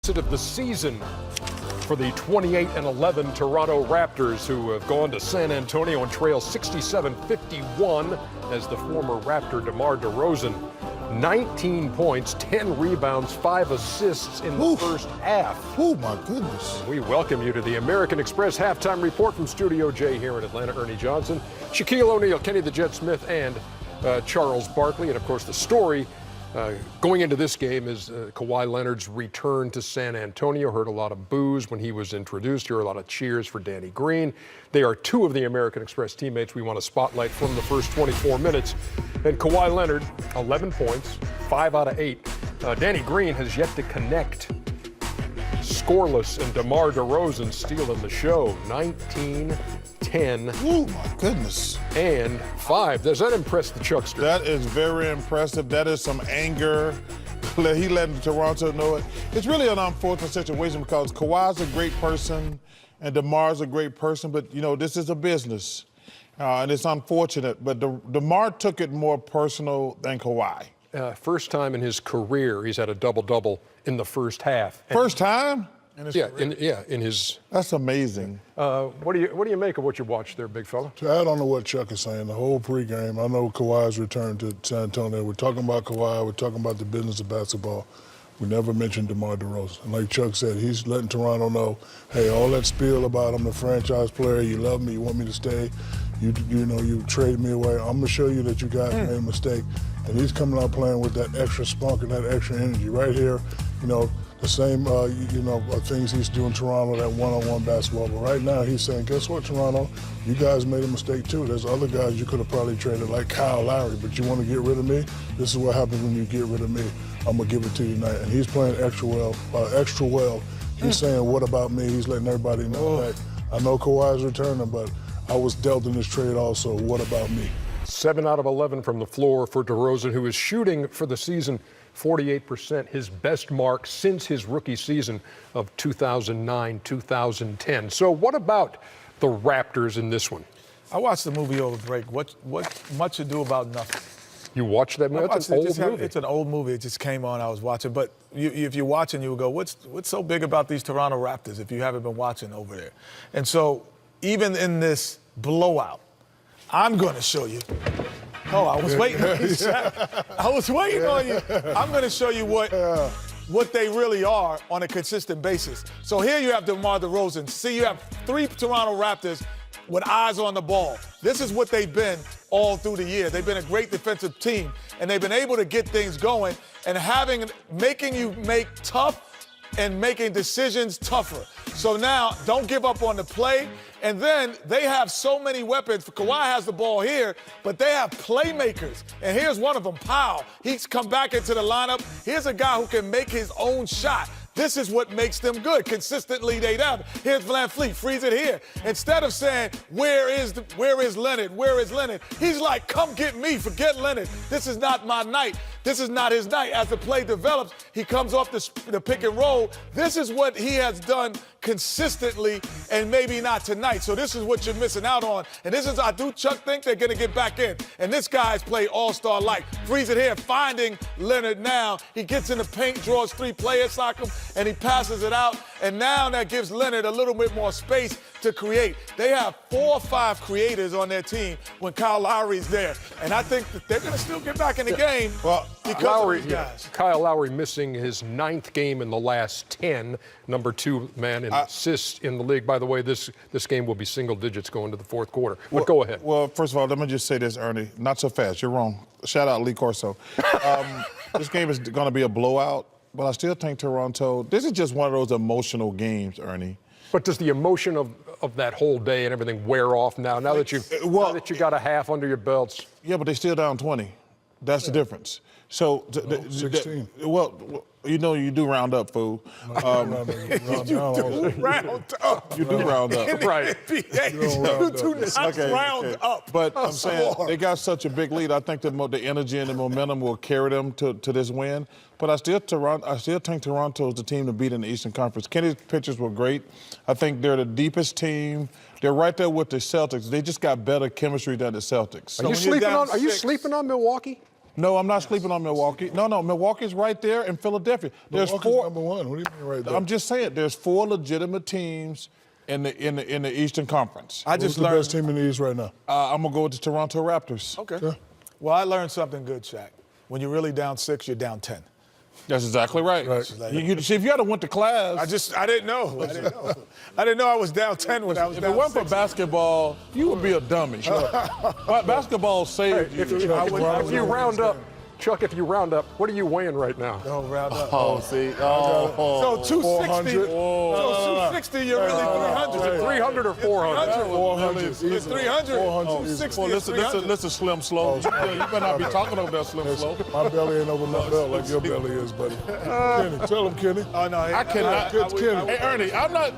Of the season for the 28-11 Toronto Raptors, who have gone to San Antonio and trail 67-51 as the former Raptor DeMar DeRozan. 19 points, 10 rebounds, 5 assists in the first half. Oh, my goodness. We welcome you to the American Express halftime report from Studio J here in Atlanta. Ernie Johnson, Shaquille O'Neal, Kenny the Jet Smith, and Charles Barkley. And, of course, the story going into this game is Kawhi Leonard's return to San Antonio. Heard a lot of boos when he was introduced. Heard a lot of cheers for Danny Green. They are two of the American Express teammates we want to spotlight from the first 24 minutes. And Kawhi Leonard, 11 points, 5 out of 8. Danny Green has yet to connect. Scoreless, and DeMar DeRozan stealing the show. 19, 10. Oh, my goodness. And 5. Does that impress the Chuckster? That is very impressive. That is some anger. He let Toronto know it. It's really an unfortunate situation because Kawhi's a great person and DeMar's a great person, but, you know, this is a business. And it's unfortunate. But DeMar took it more personal than Kawhi. First time in his career he's had a double-double in the first half. First time? In his. That's amazing. What do you make of what you watched there, big fella? To add on to what Chuck is saying, the whole pregame, I know Kawhi's return to San Antonio. We're talking about Kawhi. We're talking about the business of basketball. We never mentioned DeMar DeRozan. And like Chuck said, he's letting Toronto know, hey, all that spiel about I'm the franchise player, you love me, you want me to stay, you know, you trade me away. I'm gonna show you that you guys made a mistake. And he's coming out playing with that extra spunk and that extra energy right here. You know, the same, things he's doing in Toronto, that one-on-one basketball. But right now he's saying, guess what, Toronto? You guys made a mistake too. There's other guys you could have probably traded, like Kyle Lowry, but you want to get rid of me? This is what happens when you get rid of me. I'm going to give it to you tonight. And he's playing extra well. He's saying, what about me? He's letting everybody know that. I know Kawhi's returning, but I was dealt in this trade also. What about me? 7 out of 11 from the floor for DeRozan, who is shooting for the season 48%, his best mark since his rookie season of 2009-2010. So what about the Raptors in this one? I watched the movie over break. What Much Ado About Nothing. You watched that movie? That's an old movie. It's an old movie. It just came on. I was watching. But if you're watching, you will go, what's so big about these Toronto Raptors if you haven't been watching over there? And so even in this blowout, I'm going to show you. Oh, I was waiting on you, Shaq. I was waiting on you. I'm going to show you what they really are on a consistent basis. So here you have DeMar DeRozan. See, you have 3 Toronto Raptors with eyes on the ball. This is what they've been all through the year. They've been a great defensive team, and they've been able to get things going and making you make tough and making decisions tougher. So now, don't give up on the play. And then they have so many weapons. Kawhi has the ball here, but they have playmakers. And here's one of them, Powell. He's come back into the lineup. Here's a guy who can make his own shot. This is what makes them good. Consistently, they have. Here's VanVleet, freeze it here. Instead of saying, where is Leonard? Where is Leonard? He's like, come get me, forget Leonard. This is not my night. This is not his night. As the play develops, he comes off the pick and roll. This is what he has done consistently, and maybe not tonight. So this is what you're missing out on. And this is, I do, Chuck, think they're going to get back in. And this guy's played all-star-like. Freeze it here, finding Leonard now. He gets in the paint, draws 3 players like him, and he passes it out. And now that gives Leonard a little bit more space to create. They have 4 or 5 creators on their team when Kyle Lowry's there. And I think that they're going to still get back in the game because of these guys. Kyle Lowry missing his 9th game in the last 10, number 2 man in assists in the league. By the way, this game will be single digits going to the 4th quarter. But go ahead. Well, first of all, let me just say this, Ernie. Not so fast. You're wrong. Shout out Lee Corso. This game is going to be a blowout, but I still think Toronto, this is just one of those emotional games, Ernie. But does the emotion of that whole day and everything wear off now that you got a half under your belts? Yeah, but they're still down 20. That's the difference. So, 16. Well, you know you do round up, fool. You do round up. You do round up. Right. You do not round up. But I'm saying they got such a big lead. I think the energy and the momentum will carry them to this win. But I still think Toronto is the team to beat in the Eastern Conference. Kenny's pitchers were great. I think they're the deepest team. They're right there with the Celtics. They just got better chemistry than the Celtics. Are you sleeping on Milwaukee? No, I'm not sleeping on Milwaukee. No, Milwaukee's right there in Philadelphia. There's Milwaukee's four. number one. What do you mean right there? I'm just saying, there's 4 legitimate teams in the Eastern Conference. I Who's just the learned. best team in the East right now? I'm gonna go with the Toronto Raptors. Okay. Yeah. Well, I learned something good, Shaq. When you're really down 6, you're down 10. That's exactly right. Right. See, if you had went to class, I didn't know. I didn't know I was down 10 when I was if down it wasn't 6. for basketball, you would be a dummy. But basketball saved you. If you round up, Chuck, if you round up, what are you weighing right now? Don't round up. Oh, see. Oh, So 260. 400. So 260, you're really 300. 300 or 400? 400 It's easily. 300. 400 easily. 260 Well, is 300. listen, Slim Slow. You better not be talking over that Slim Slow. My belly ain't over my belt like your belly is, buddy. Kenny, tell him, Kenny. Oh, no. I cannot. Kenny. Hey, Ernie, I'm not.